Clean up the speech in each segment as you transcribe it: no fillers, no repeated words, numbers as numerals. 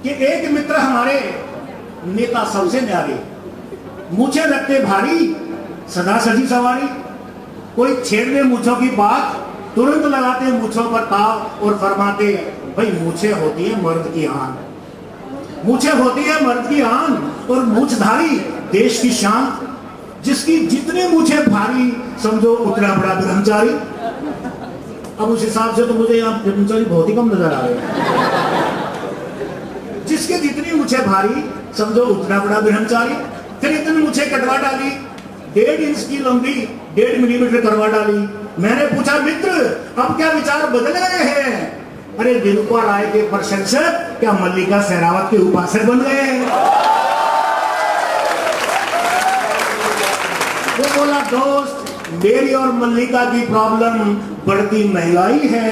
कि एक मित्र हमारे नेता सबसे न्यारे, मूछे रखते भारी सदा सजी सवारी, कोई छेड़ दे मूछों की बात तुरंत लगाते मूछों पर ताव और फरमाते भाई मूछे होती है मर्द की आन, मूछे होती है मर्द की आन और मूछधारी देश की शान, जिसकी जितने मूछे भारी समझो उतना बड़ा ब्रह्मचारी। अब उस हिसाब से तो मुझे यहाँ ब्रह्मचारी बहुत ही कम नजर आ रहे हैं। जिसके जितनी मूछे भारी समझो उतना बड़ा ब्रह्मचारी। फिर इतनी मूछे कटवा डाली, 1.5 इंच की लंबी 1.5 मिलीमीटर करवा डाली। मैंने पूछा मित्र अब क्या विचार बदल गए हैं? अरे दिलकुआ राय के प्रशंसक क्या मल्लिका शेरावत के उपासक बन गए हैं? वो बोला दोस्त मेरी और मल्लिका की प्रॉब्लम बढ़ती महंगाई है,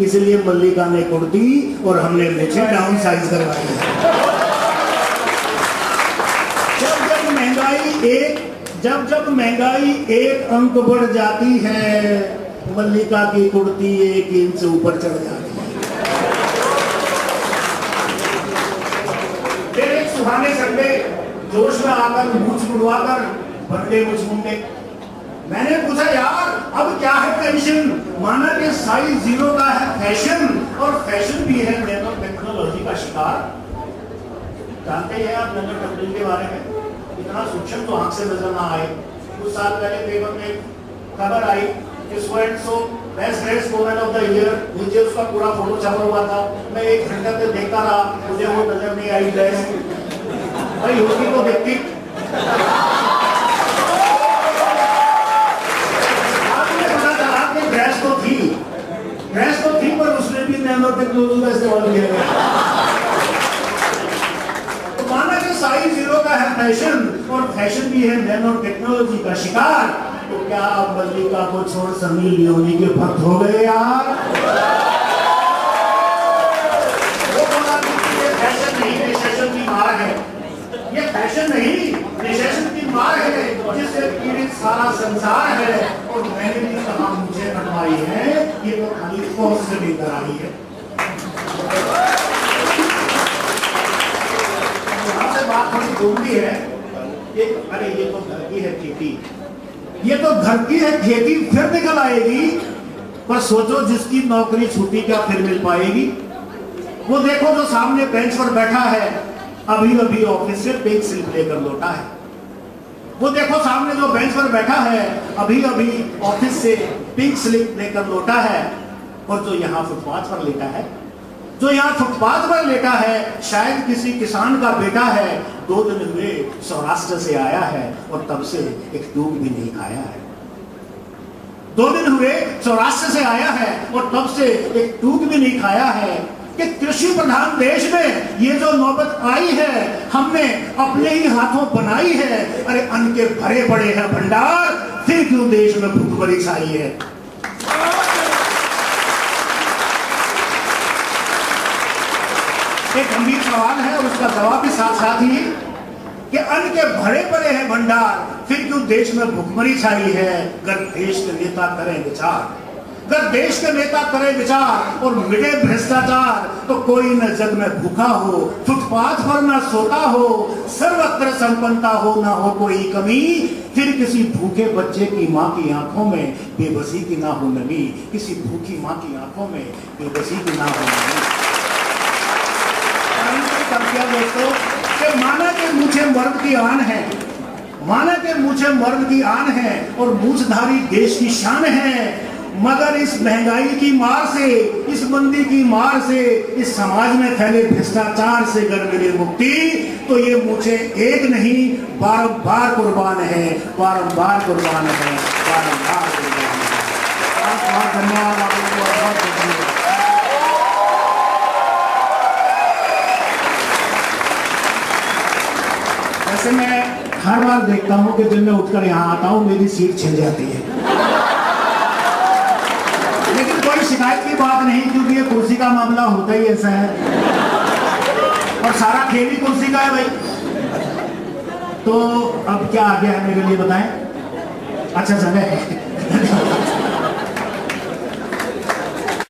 इसलिए मल्लिका ने कुर्ती और हमने मूछें डाउन साइज करवाई है। जब महंगाई एक अंक बढ़ जाती है, मल्लिका की कुर्ती 1 इंच ऊपर चढ़ जाती है। फिर एक सुहाने संडे जोश में आकर मूछ मुड़वाकर बंदे मुझ मुंडे। मैंने पूछा यार अब क्या है टेंशन? माना कि साइज 0 का है फैशन और फैशन भी है नैनो टेक्नोलॉजी का शिकार। जानते हैं आप नैनो टेक्नोलॉजी के बारे में? इतना सूक्ष्म तो आंख से नजर ना आए। कुछ साल पहले पेपर में खबर आई कि so and so best dress woman of the year, नीचे उसका पूरा फोटो छपा हुआ था। मैं 1 घंटे तक देखता रहा, मुझे वो नजर नहीं आई ड्रेस। भाई होती तो देखती। ड्रेस तो थी पर उसने भी नैनो टेक्नोलॉजी का इस्तेमाल किया गया। तो माना कि साइज 0 का है फैशन और फैशन भी है नैनो टेक्नोलॉजी का शिकार, तो क्या आप मल्लिका को छोड़ सनी लियोनी के भक्त हो गए यार? वो बोला कि ये फैशन नहीं रिसेशन की मार है, ये फैशन नहीं रिसेशन की मार है जिससे पीड़ित सारा संसार है। और मैंने भी कहा मुझे कटवाई है, ये तो खाली फौज से लेकर आई है। यहाँ से बात थोड़ी घूमती है। अरे ये तो घर की है खेती, ये तो घर की है खेती फिर निकल आएगी। पर सोचो जिसकी नौकरी छूटी क्या फिर मिल पाएगी? वो देखो जो सामने बेंच पर बैठा है, अभी अभी ऑफिस से पिंक स्लिप लेकर लौटा है। वो देखो सामने जो बेंच पर बैठा है, अभी अभी ऑफिस से पिंक स्लिप लेकर लौटा है। और जो यहाँ फुटपाथ पर लेटा है, जो यहाँ फुटपाथ पर लेटा है, शायद किसी किसान का बेटा है। 2 दिन हुए सौराष्ट्र से आया है और तब से एक टूक भी नहीं खाया है। 2 दिन हुए सौराष्ट्र से आया है और तब से एक टूक भी नहीं खाया है। कि कृषि प्रधान देश में ये जो नौबत आई है, हमने अपने ही हाथों बनाई है। अरे अन्न के भरे पड़े हैं भंडार, फिर क्यों देश में भूखमरी छाई है? एक गंभीर सवाल है और उसका जवाब भी साथ साथ ही कि अन्न के भरे पड़े हैं भंडार, फिर क्यों देश में भूखमरी छाई है? अगर देश के नेता करें विचार, अगर देश के नेता करें विचार और मिटे भ्रष्टाचार, तो कोई न जग में भूखा हो, फुटपाथ पर न सोता हो, सर्वत्र संपन्नता हो, ना हो कोई कमी। फिर किसी भूखे बच्चे की माँ की आंखों में बेबसी की ना हो नमी, किसी भूखी माँ की आंखों में बेबसी की ना हो नमी। दोस्तों कि माना के मूछे मर्द की आन है, माना के मूछे मर्द की आन है और मूछधारी देश की शान है। मगर इस महंगाई की मार से, इस मंदी की मार से, इस समाज में फैले भ्रष्टाचार से अगर मिले मुक्ति, तो ये मूछे एक नहीं बारंबार कुर्बान है, बारंबार कुर्बान है, बारंबार कुर्बान है। बहुत धन्यवाद आप लोगों को, बहुत धन्यवाद। वैसे मैं हर बार देखता हूँ कि जब मैं उठकर यहाँ आता हूँ मेरी सीट छिन जाती है, लेकिन कोई शिकायत की बात नहीं, क्योंकि ये कुर्सी का मामला होता ही ऐसा है और सारा खेल ही कुर्सी का है भाई। तो अब क्या आगे है मेरे लिए बताएं? अच्छा समय